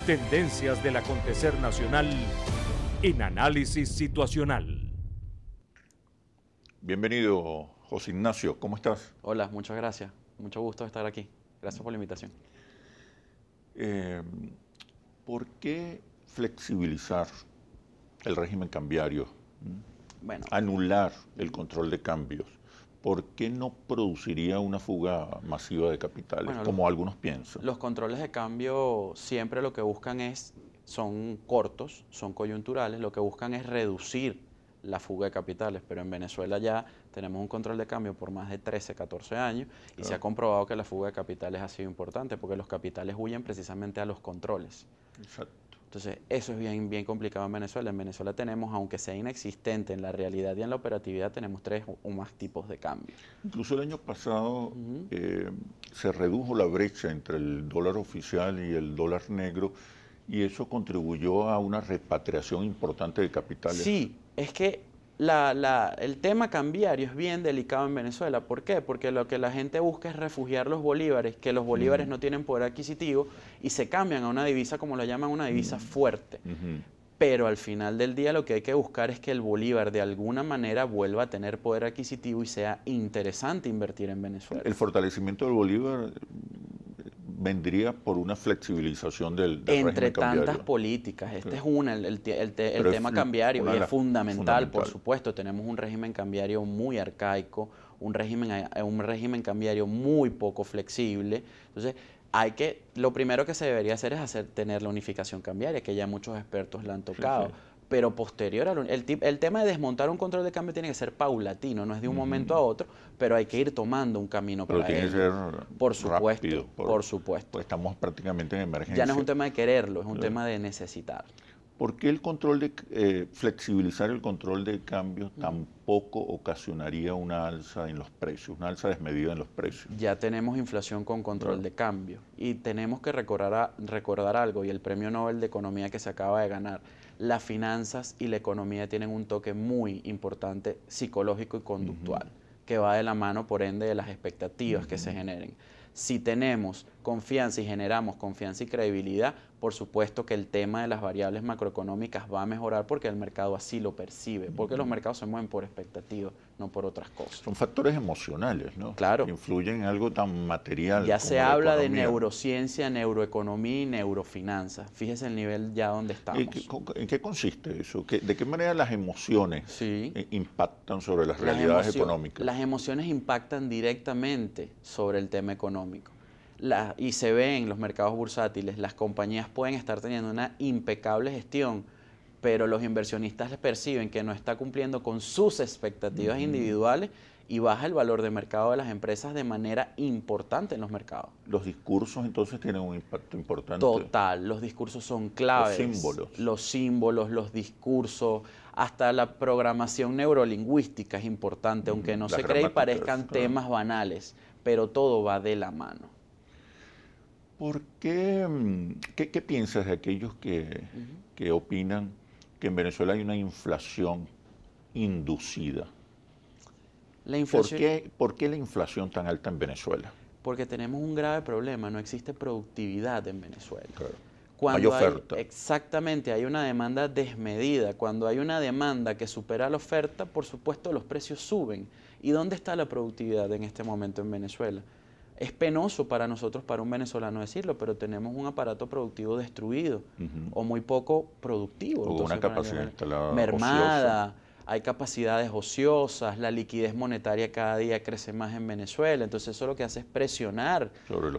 Tendencias del acontecer nacional en Análisis Situacional. Bienvenido, José Ignacio. ¿Cómo estás? Hola, muchas gracias. Mucho gusto estar aquí. Gracias por la invitación. ¿Por qué flexibilizar el régimen cambiario? Bueno, Anular el control de cambios. ¿Por qué no produciría una fuga masiva de capitales, Bueno, como algunos piensan? los controles de cambio siempre lo que buscan son cortos, son coyunturales, lo que buscan es reducir la fuga de capitales, pero en Venezuela ya tenemos un control de cambio por más de 13, 14 años y se ha comprobado que la fuga de capitales ha sido importante porque los capitales huyen precisamente a los controles. Exacto. Entonces, eso es bien complicado en Venezuela. En Venezuela tenemos, aunque sea inexistente en la realidad y en la operatividad, tenemos 3 o más tipos de cambio. Incluso el año pasado se redujo la brecha entre el dólar oficial y el dólar negro y eso contribuyó a una repatriación importante de capitales. Sí, es que el tema cambiario es bien delicado en Venezuela. ¿Por qué? Porque lo que la gente busca es refugiar los bolívares, que los bolívares no tienen poder adquisitivo y se cambian a una divisa, como la llaman, una divisa fuerte. Pero al final del día lo que hay que buscar es que el bolívar de alguna manera vuelva a tener poder adquisitivo y sea interesante invertir en Venezuela. El fortalecimiento del bolívar vendría por una flexibilización del régimen cambiario. Entre tantas políticas, esta es una, el tema cambiario, y es fundamental, por supuesto. Tenemos un régimen cambiario muy arcaico, un régimen cambiario muy poco flexible. Entonces, lo primero que se debería hacer es tener la unificación cambiaria, que ya muchos expertos la han tocado. Sí. Pero posterior el tema de desmontar un control de cambio tiene que ser paulatino, no es de un momento a otro, pero hay que ir tomando un camino para ello. Pero tiene que ser por supuesto, rápido, por supuesto. Pues estamos prácticamente en emergencia. Ya no es un tema de quererlo, es un tema de necesitar. ¿Por qué flexibilizar el control de cambio tampoco ocasionaría una alza en los precios, una alza desmedida en los precios? Ya tenemos inflación con control de cambio y tenemos que recordar algo, y el Premio Nobel de Economía que se acaba de ganar. Las finanzas y la economía tienen un toque muy importante psicológico y conductual, que va de la mano, por ende, de las expectativas que se generen. Si tenemos confianza y generamos confianza y credibilidad, por supuesto que el tema de las variables macroeconómicas va a mejorar porque el mercado así lo percibe, porque los mercados se mueven por expectativas, no por otras cosas. Son factores emocionales, ¿no? Claro. Que influyen en algo tan material ya como se la habla economía. De neurociencia, neuroeconomía y neurofinanzas. Fíjese el nivel ya donde estamos. ¿En qué consiste eso? ¿De qué manera las emociones impactan sobre las realidades económicas? Las emociones impactan directamente sobre el tema económico. Y se ve en los mercados bursátiles, las compañías pueden estar teniendo una impecable gestión, pero los inversionistas perciben que no está cumpliendo con sus expectativas individuales y baja el valor de mercado de las empresas de manera importante en los mercados. Los discursos entonces tienen un impacto importante. Total, los discursos son claves. Los símbolos, los discursos, hasta la programación neurolingüística es importante, aunque no se cree y parezcan temas banales, pero todo va de la mano. ¿Por qué piensas de aquellos que opinan que en Venezuela hay una inflación inducida? ¿Por qué la inflación tan alta en Venezuela? Porque tenemos un grave problema, no existe productividad en Venezuela. Claro. Hay oferta. Exactamente, hay una demanda desmedida. Cuando hay una demanda que supera la oferta, por supuesto los precios suben. ¿Y dónde está la productividad en este momento en Venezuela? Es penoso para nosotros, para un venezolano decirlo, pero tenemos un aparato productivo destruido o muy poco productivo. O una capacidad mermada, ociosa. Hay capacidades ociosas, la liquidez monetaria cada día crece más en Venezuela, entonces eso lo que hace es presionar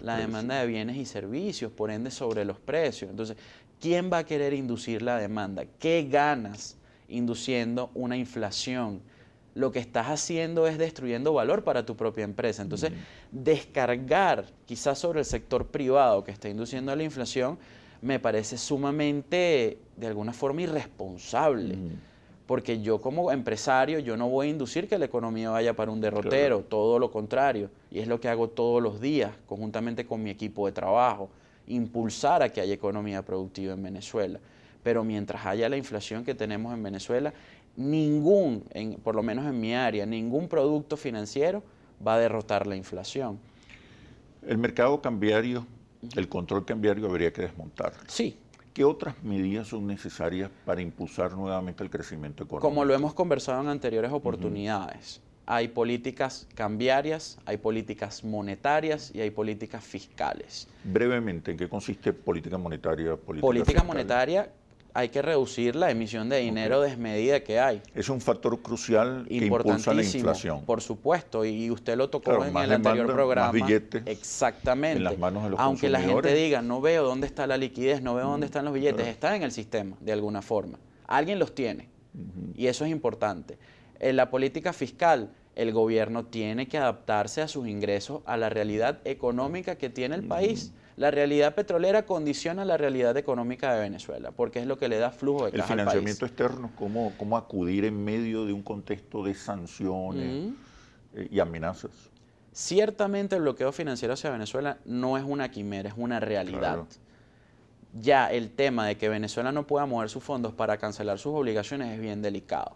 la demanda de bienes y servicios, por ende sobre los precios. Entonces, ¿quién va a querer inducir la demanda? ¿Qué ganas induciendo una inflación? Lo que estás haciendo es destruyendo valor para tu propia empresa. Entonces, descargar quizás sobre el sector privado que está induciendo la inflación me parece sumamente, de alguna forma, irresponsable. Porque yo como empresario, yo no voy a inducir que la economía vaya para un derrotero, todo lo contrario. Y es lo que hago todos los días, conjuntamente con mi equipo de trabajo, impulsar a que haya economía productiva en Venezuela. Pero mientras haya la inflación que tenemos en Venezuela, por lo menos en mi área, ningún producto financiero va a derrotar la inflación. El mercado cambiario, el control cambiario habría que desmontarlo. Sí. ¿qué otras medidas son necesarias para impulsar nuevamente el crecimiento económico? Como lo hemos conversado en anteriores oportunidades, hay políticas cambiarias, hay políticas monetarias y hay políticas fiscales. Brevemente, ¿en qué consiste política monetaria? Política monetaria, hay que reducir la emisión de dinero desmedida que hay. Es un factor crucial que impulsa la inflación. Por supuesto, y usted lo tocó en el anterior programa. Más billetes. Exactamente. En las manos de los Aunque la consumidores. gente diga, no veo dónde está la liquidez, no veo dónde están los billetes, están en el sistema de alguna forma. Alguien los tiene y eso es importante. En la política fiscal, el gobierno tiene que adaptarse a sus ingresos, a la realidad económica que tiene el país. La realidad petrolera condiciona la realidad económica de Venezuela, porque es lo que le da flujo de caja al país. El financiamiento externo, ¿cómo acudir en medio de un contexto de sanciones y amenazas? Ciertamente el bloqueo financiero hacia Venezuela no es una quimera, es una realidad. Claro. Ya el tema de que Venezuela no pueda mover sus fondos para cancelar sus obligaciones es bien delicado,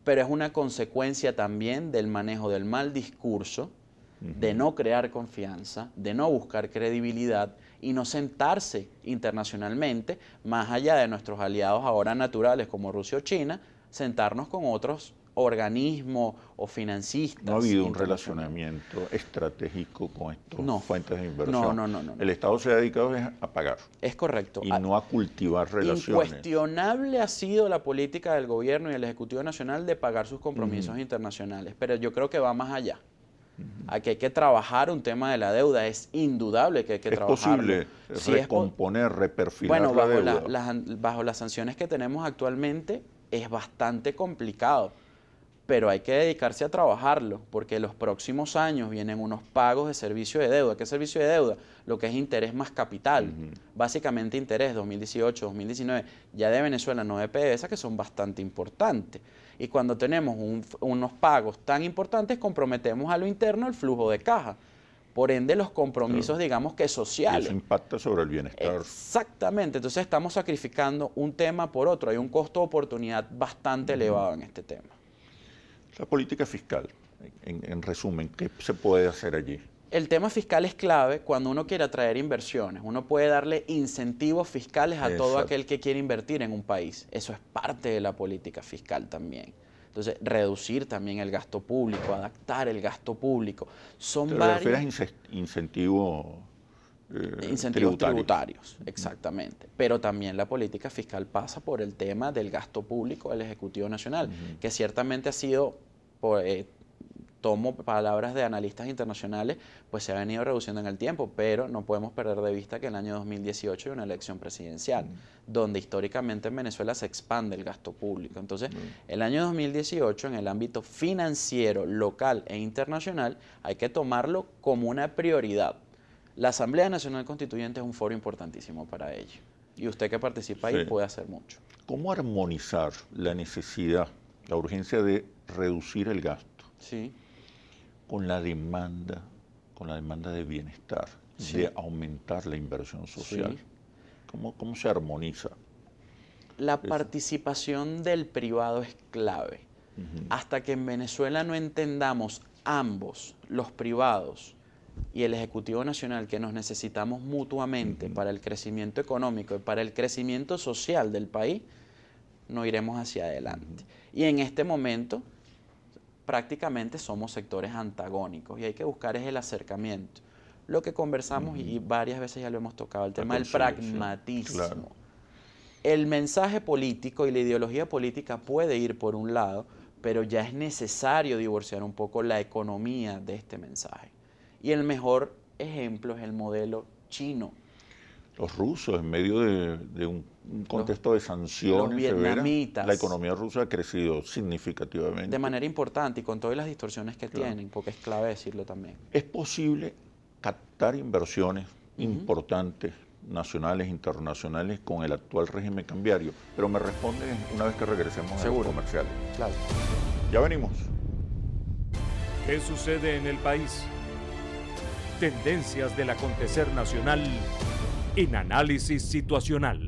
pero es una consecuencia también del manejo del mal discurso, de no crear confianza, de no buscar credibilidad y no sentarse internacionalmente, más allá de nuestros aliados ahora naturales como Rusia o China, sentarnos con otros organismos o financistas. No ha habido un relacionamiento estratégico con estas fuentes de inversión. No. El Estado se ha dedicado a pagar. Es correcto. Y no a cultivar relaciones. Incuestionable ha sido la política del gobierno y el Ejecutivo Nacional de pagar sus compromisos internacionales, pero yo creo que va más allá. Aquí hay que trabajar un tema de la deuda, es indudable que hay que trabajarlo. ¿Es posible recomponer, reperfilar la deuda? Bajo las sanciones que tenemos actualmente es bastante complicado, pero hay que dedicarse a trabajarlo, porque los próximos años vienen unos pagos de servicio de deuda. ¿Qué servicio de deuda? Lo que es interés más capital. Básicamente interés 2018, 2019, ya de Venezuela, no de PDVSA, que son bastante importantes. Y cuando tenemos unos pagos tan importantes, comprometemos a lo interno el flujo de caja. Por ende, los compromisos, digamos que sociales. Y eso impacta sobre el bienestar. Exactamente. Entonces, estamos sacrificando un tema por otro. Hay un costo de oportunidad bastante elevado en este tema. La política fiscal, en resumen, ¿qué se puede hacer allí? El tema fiscal es clave cuando uno quiere atraer inversiones. Uno puede darle incentivos fiscales a todo aquel que quiere invertir en un país. Eso es parte de la política fiscal también. Entonces, reducir también el gasto público, adaptar el gasto público. ¿Te refieres a incentivos tributarios? Exactamente. Pero también la política fiscal pasa por el tema del gasto público del Ejecutivo Nacional, que ciertamente ha sido, tomo palabras de analistas internacionales, pues se ha venido reduciendo en el tiempo, pero no podemos perder de vista que en el año 2018 hay una elección presidencial, donde históricamente en Venezuela se expande el gasto público. Entonces, el año 2018, en el ámbito financiero, local e internacional, hay que tomarlo como una prioridad. La Asamblea Nacional Constituyente es un foro importantísimo para ello. Y usted que participa ahí puede hacer mucho. ¿Cómo armonizar la necesidad, la urgencia de reducir el gasto con la demanda de bienestar, de aumentar la inversión social? ¿Cómo se armoniza? La participación del privado es clave. Hasta que en Venezuela no entendamos ambos, los privados y el Ejecutivo Nacional, que nos necesitamos mutuamente para el crecimiento económico y para el crecimiento social del país, no iremos hacia adelante. Y en este momento prácticamente somos sectores antagónicos y hay que buscar es el acercamiento. Lo que conversamos y varias veces ya lo hemos tocado, el tema del pragmatismo. Claro. El mensaje político y la ideología política puede ir por un lado, pero ya es necesario divorciar un poco la economía de este mensaje. Y el mejor ejemplo es el modelo chino. Los rusos, en medio de un contexto de sanciones severas, la economía rusa ha crecido significativamente. De manera importante y con todas las distorsiones que tienen, porque es clave decirlo también. ¿Es posible captar inversiones importantes, nacionales, internacionales, con el actual régimen cambiario? Pero me responde una vez que regresemos a los comerciales. Claro. Ya venimos. ¿Qué sucede en el país? Tendencias del acontecer nacional en Análisis Situacional.